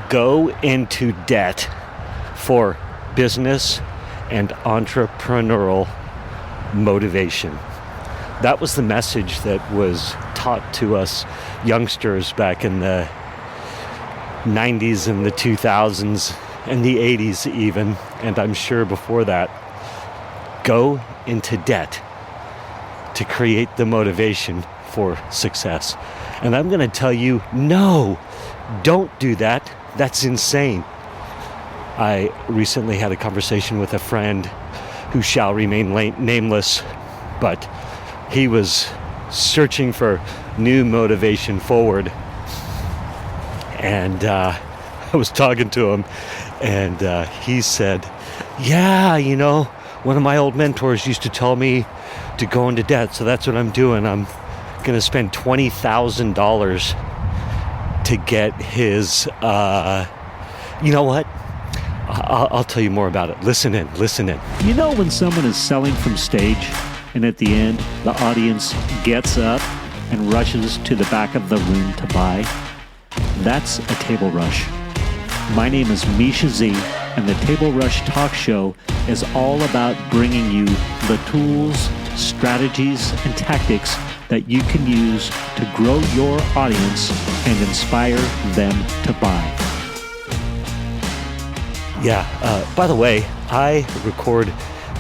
Go into debt for business and entrepreneurial motivation. That was the message that was taught to us youngsters back in the 90s and the 2000s and the 80s even, and I'm sure before that. Go into debt to create the motivation for success. And I'm going to tell you, no, don't do that. That's insane. I recently had a conversation with a friend who shall remain nameless, but he was searching for new motivation forward. And I was talking to him, and he said, yeah, one of my old mentors used to tell me to go into debt, so that's what I'm doing. I'm going to spend $20,000 to get his, you know what? I'll tell you more about it. Listen in. You know when someone is selling from stage, and at the end, the audience gets up and rushes to the back of the room to buy? That's a table rush. My name is Misha Z, and the Table Rush Talk Show is all about bringing you the tools, strategies, and tactics that you can use to grow your audience and inspire them to buy. Yeah, by the way, I record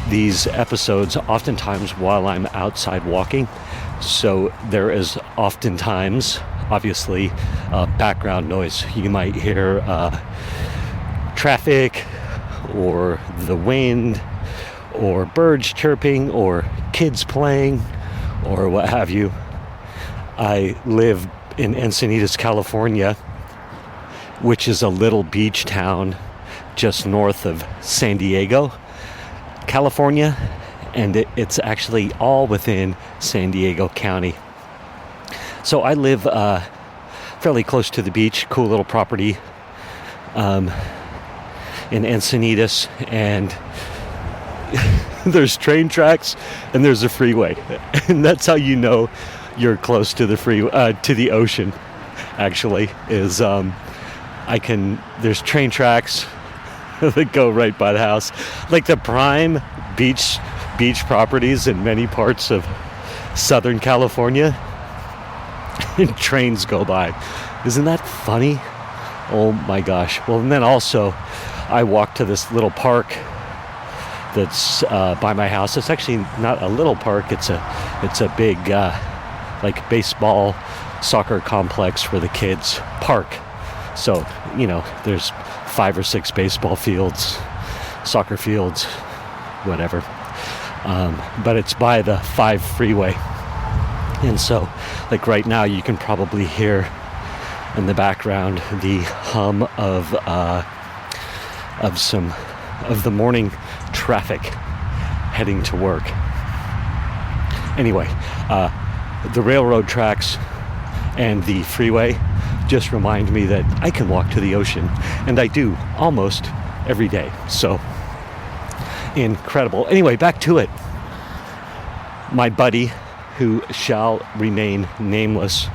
these episodes oftentimes while I'm outside walking, so there is oftentimes, obviously, background noise. You might hear traffic, or the wind, or birds chirping, or kids playing, or what have you. I live in Encinitas, California, which is a little beach town just north of San Diego, California, and it's actually all within San Diego County. So I live fairly close to the beach, cool little property in Encinitas, and there's train tracks and there's a freeway, and that's how you know you're close to the to the ocean. Actually, is there's train tracks that go right by the house, like the prime beach properties in many parts of Southern California. And trains go by. Isn't that funny? Oh my gosh. Well, and then also I walk to this little park that's by my house. It's actually not a little park. It's a big like baseball, soccer complex for the kids park. So, there's 5 or 6 baseball fields, soccer fields, whatever. But it's by the 5 freeway. And so, like right now, you can probably hear in the background the hum of some of the morning traffic heading to work. Anyway, the railroad tracks and the freeway just remind me that I can walk to the ocean, and I do almost every day. So incredible. Anyway, back to it. My buddy, who shall remain nameless,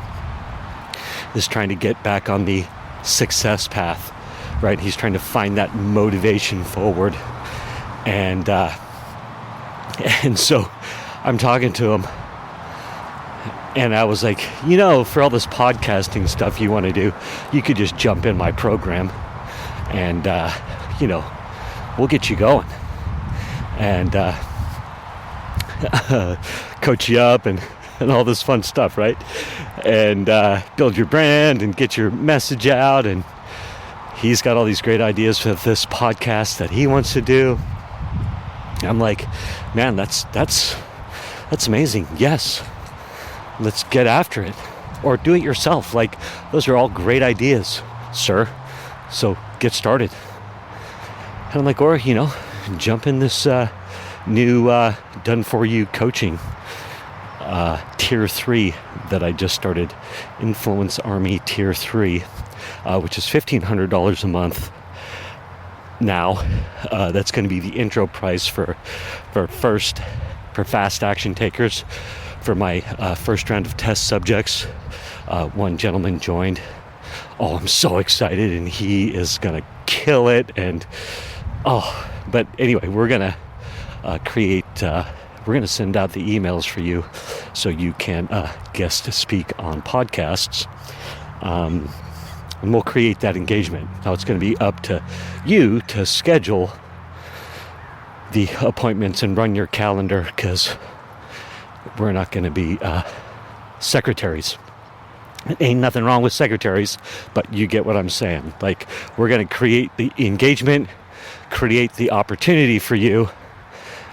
is trying to get back on the success path, right? He's trying to find that motivation forward. And so I'm talking to him, and I was like, for all this podcasting stuff you want to do, you could just jump in my program and, we'll get you going. And coach you up and all this fun stuff, right? And build your brand and get your message out. And he's got all these great ideas for this podcast that he wants to do. I'm like, man, that's amazing. Yes, let's get after it, or do it yourself. Like, those are all great ideas, sir. So get started. And I'm like, or jump in this new done for you coaching tier 3 that I just started, Influence Army tier 3, which is $1,500 a month now. That's going to be the intro price for fast action takers for my first round of test subjects. One gentleman joined oh, I'm so excited, and he is gonna kill it. And but anyway, we're gonna we're gonna send out the emails for you, so you can guest speak on podcasts. And we'll create that engagement. Now it's going to be up to you to schedule the appointments and run your calendar, because we're not going to be secretaries. Ain't nothing wrong with secretaries, but you get what I'm saying. Like, we're going to create the engagement, create the opportunity for you,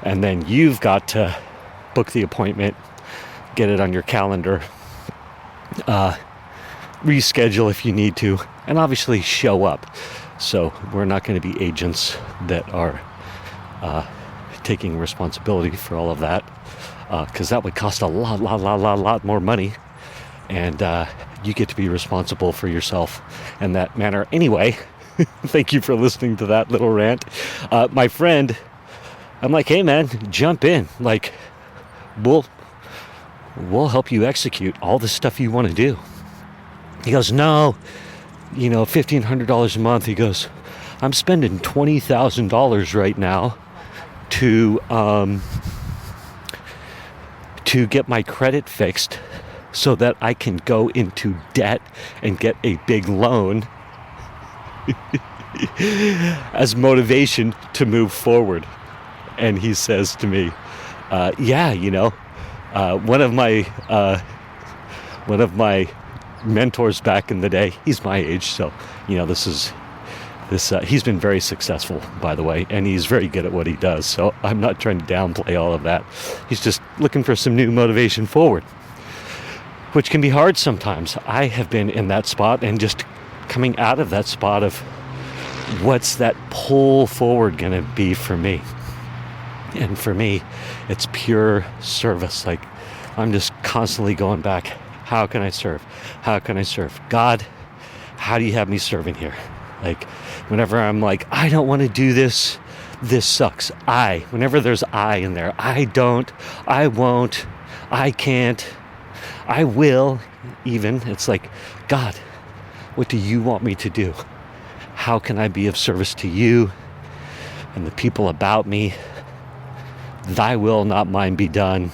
and then you've got to book the appointment, get it on your calendar, reschedule if you need to, and obviously show up. So we're not going to be agents that are taking responsibility for all of that, because that would cost a lot more money, and you get to be responsible for yourself in that manner. Anyway, thank you for listening to that little rant. My friend, I'm like, hey man, jump in. Like, we'll help you execute all the stuff you want to do. He goes, no, $1,500 a month. He goes, I'm spending $20,000 right now to get my credit fixed so that I can go into debt and get a big loan as motivation to move forward. And he says to me, one of my mentors back in the day, he's my age, so he's been very successful, by the way, and he's very good at what he does, so I'm not trying to downplay all of that. He's just looking for some new motivation forward, which can be hard sometimes. I have been in that spot, and just coming out of that spot of what's that pull forward gonna be for me. And for me, it's pure service. Like, I'm just constantly going back, how can I serve? How can I serve? God, how do you have me serving here? Like, whenever I'm like, I don't want to do this, this sucks. Whenever there's I in there, I don't, I won't, I can't, I will, even. It's like, God, what do you want me to do? How can I be of service to you and the people about me? Thy will, not mine, be done.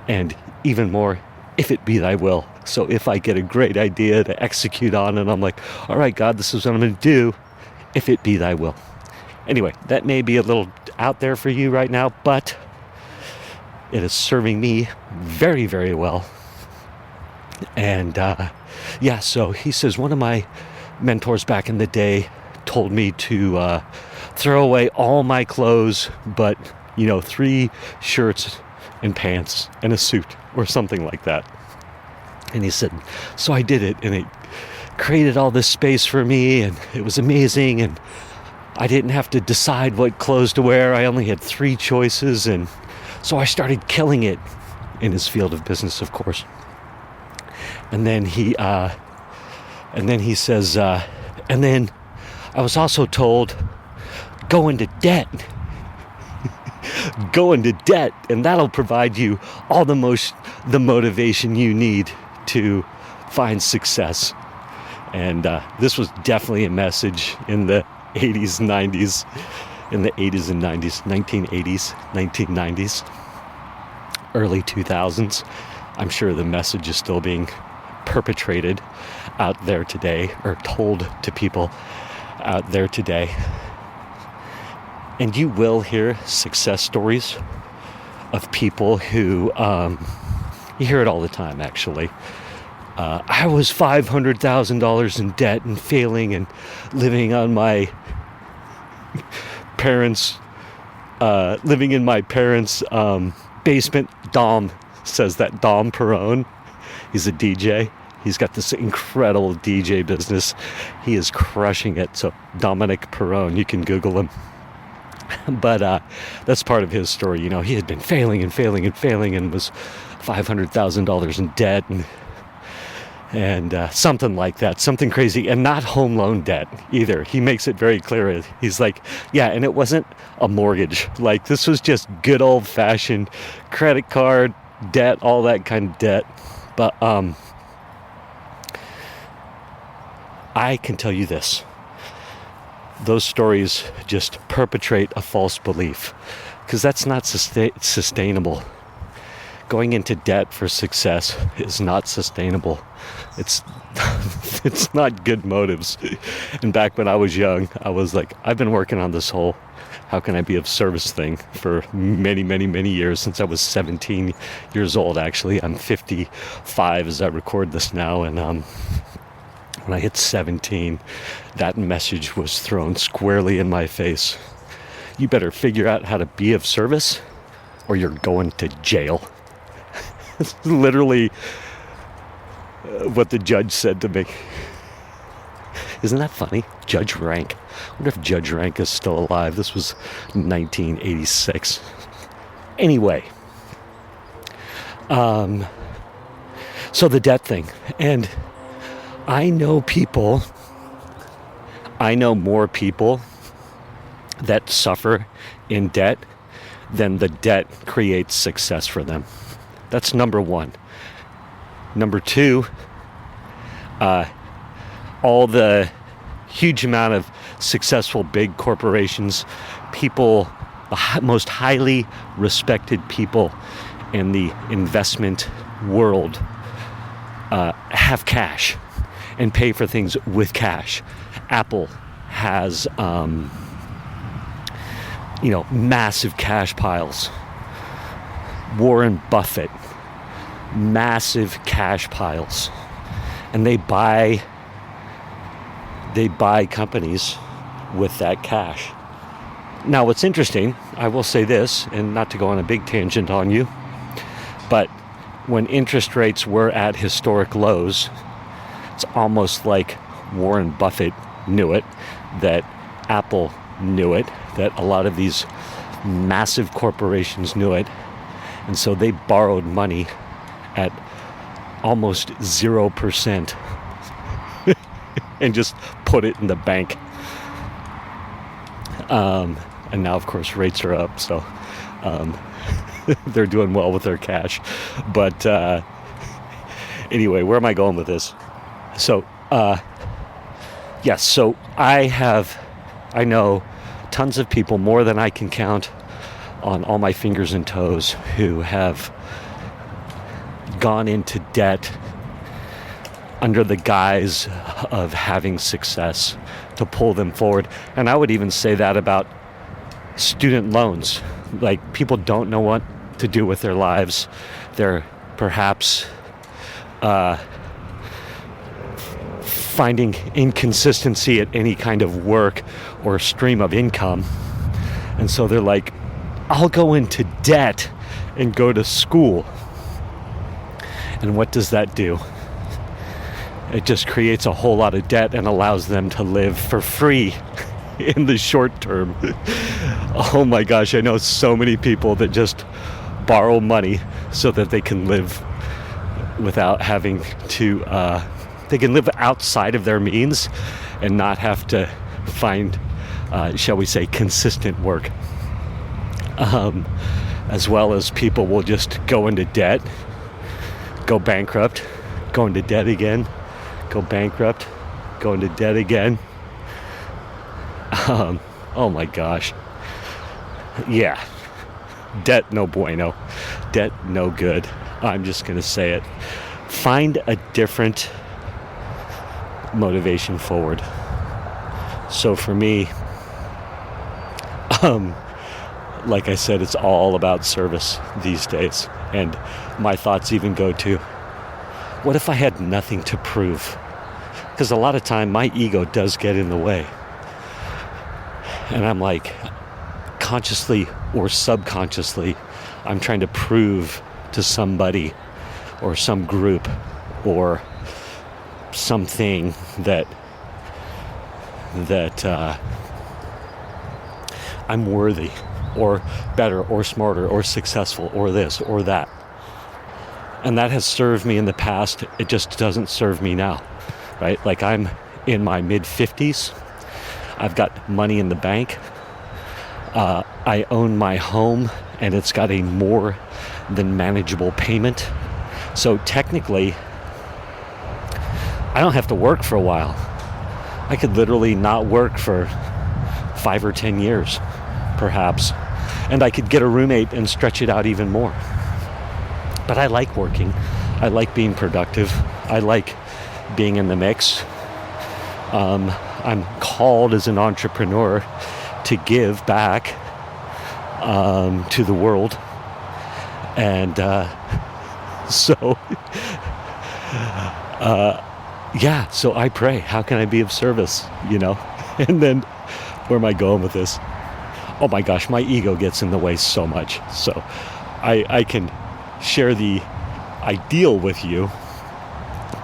And even more, if it be thy will. So if I get a great idea to execute on, and I'm like, all right, God, this is what I'm going to do, if it be thy will. Anyway, that may be a little out there for you right now, but it is serving me very, very well. And so he says, one of my mentors back in the day told me to throw away all my clothes, but 3 shirts and pants and a suit or something like that. And he said, so I did it, and it created all this space for me, and it was amazing, and I didn't have to decide what clothes to wear. I only had 3 choices, and so I started killing it in his field of business, of course. And then he says, and then I was also told, go into debt. Go into debt, and that'll provide you all the motivation you need to find success. And this was definitely a message in the 80s, 90s, in the 80s and 90s, 1980s, 1990s, early 2000s. I'm sure the message is still being perpetrated out there today, or told to people out there today. And you will hear success stories of people who, you hear it all the time, actually. I was $500,000 in debt and failing and living on my parents' basement. Dom says that. Dom Perone, he's a DJ. He's got this incredible DJ business. He is crushing it. So Dominic Perone, you can Google him. But that's part of his story. He had been failing and was $500,000 in debt and something like that, something crazy, and not home loan debt either. He makes it very clear. He's like, yeah, and it wasn't a mortgage. Like, this was just good old-fashioned credit card debt, all that kind of debt. But I can tell you this. Those stories just perpetrate a false belief, because that's not sustainable. Going into debt for success is not sustainable. It's not good motives. And back when I was young, I was like, I've been working on this whole how can I be of service thing for many, many, many years, since I was 17 years old, actually. I'm 55 as I record this now, and when I hit 17, that message was thrown squarely in my face. You better figure out how to be of service, or you're going to jail. It's literally what the judge said to me. Isn't that funny? Judge Rank. I wonder if Judge Rank is still alive. This was 1986. Anyway, so the debt thing. And I know more people that suffer in debt than the debt creates success for them. That's number one. Number two, all the huge amount of successful big corporations, people, the most highly respected people in the investment world have cash and pay for things with cash. Apple has, massive cash piles. Warren Buffett, massive cash piles. And they buy companies with that cash. Now, what's interesting, I will say this, and not to go on a big tangent on you, but when interest rates were at historic lows, it's almost like Warren Buffett knew it, that Apple knew it, that a lot of these massive corporations knew it, and so they borrowed money at almost 0% and just put it in the bank. And now, of course, rates are up, so they're doing well with their cash. But anyway, where am I going with this? So, yes, so I know tons of people, more than I can count on all my fingers and toes, who have gone into debt under the guise of having success to pull them forward. And I would even say that about student loans. Like, people don't know what to do with their lives. They're perhaps finding inconsistency at any kind of work or stream of income. And so they're like, I'll go into debt and go to school. And what does that do? It just creates a whole lot of debt and allows them to live for free in the short term. Oh my gosh, I know so many people that just borrow money so that they can live without having to, they can live outside of their means and not have to find, shall we say, consistent work. As well as people will just go into debt, go bankrupt, go into debt again, go bankrupt, go into debt again. Oh my gosh. Yeah. Debt no bueno. Debt no good. I'm just going to say it. Find a different motivation forward. So for me, like I said, it's all about service these days. And my thoughts even go to, what if I had nothing to prove? Because a lot of time my ego does get in the way. And I'm like, consciously or subconsciously, I'm trying to prove to somebody or some group or something that I'm worthy or better or smarter or successful or this or that. And that has served me in the past. It just doesn't serve me now, right? Like, I'm in my mid-50s. I've got money in the bank. I own my home, and it's got a more than manageable payment. So technically, I don't have to work for a while. I could literally not work for 5 or 10 years, perhaps. And I could get a roommate and stretch it out even more. But I like working. I like being productive. I like being in the mix. I'm called as an entrepreneur to give back to the world. And so I pray, how can I be of service, And then where am I going with this? Oh my gosh, my ego gets in the way so much. So I can share the ideal with you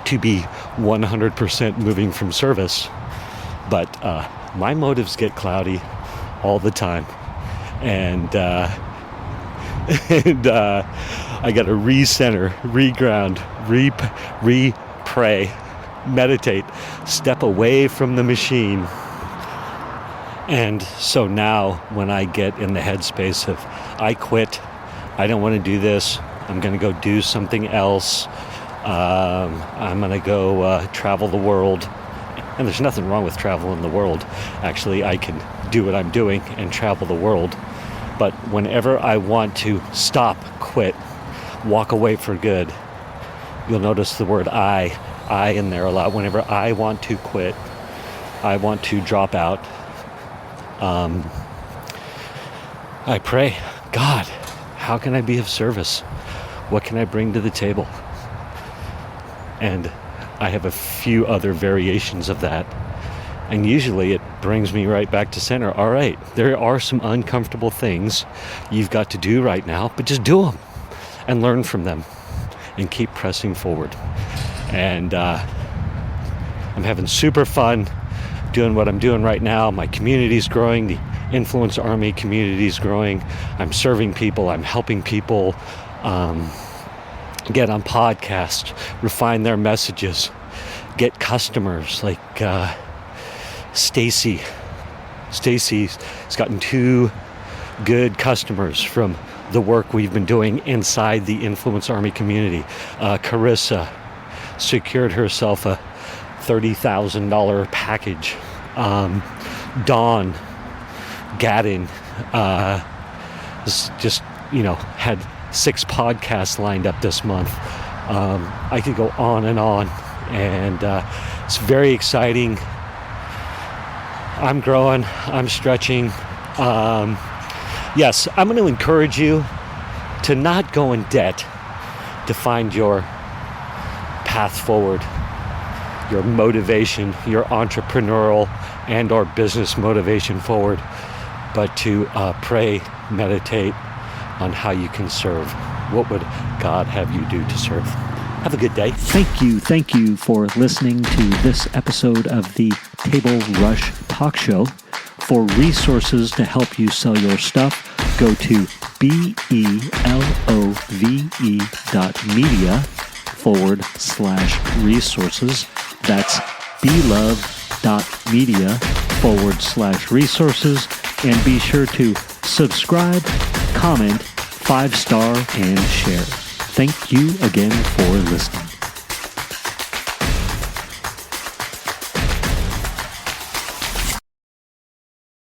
to be 100% moving from service, but my motives get cloudy all the time, and I got to recenter, reground, re-pray, meditate, step away from the machine. And so now when I get in the headspace of, I quit, I don't want to do this, I'm going to go do something else, I'm going to go travel the world. And there's nothing wrong with traveling the world. Actually, I can do what I'm doing and travel the world. But whenever I want to stop, quit, walk away for good, you'll notice the word I in there a lot. Whenever I want to quit, I want to drop out, I pray, God, how can I be of service? What can I bring to the table? And I have a few other variations of that. And usually it brings me right back to center. All right, there are some uncomfortable things you've got to do right now, but just do them and learn from them and keep pressing forward. And I'm having super fun doing what I'm doing right now. My community's growing. The Influence Army community's growing. I'm serving people. I'm helping people get on podcasts, refine their messages, get customers like Stacy. Stacy's gotten 2 good customers from the work we've been doing inside the Influence Army community. Carissa secured herself a $30,000 package. Dawn Gaddin just had 6 podcasts lined up this month. I could go on, and it's very exciting. I'm growing, I'm stretching. Yes, I'm going to encourage you to not go in debt to find your path forward, your motivation, your entrepreneurial and or business motivation forward, but to pray, meditate on how you can serve. What would God have you do to serve? Have a good day. Thank you for listening to this episode of the Table Rush Talk Show. For resources to help you sell your stuff, go to belove.media/resources. That's belove.media/resources. And be sure to subscribe, comment, 5-star, and share. Thank you again for listening.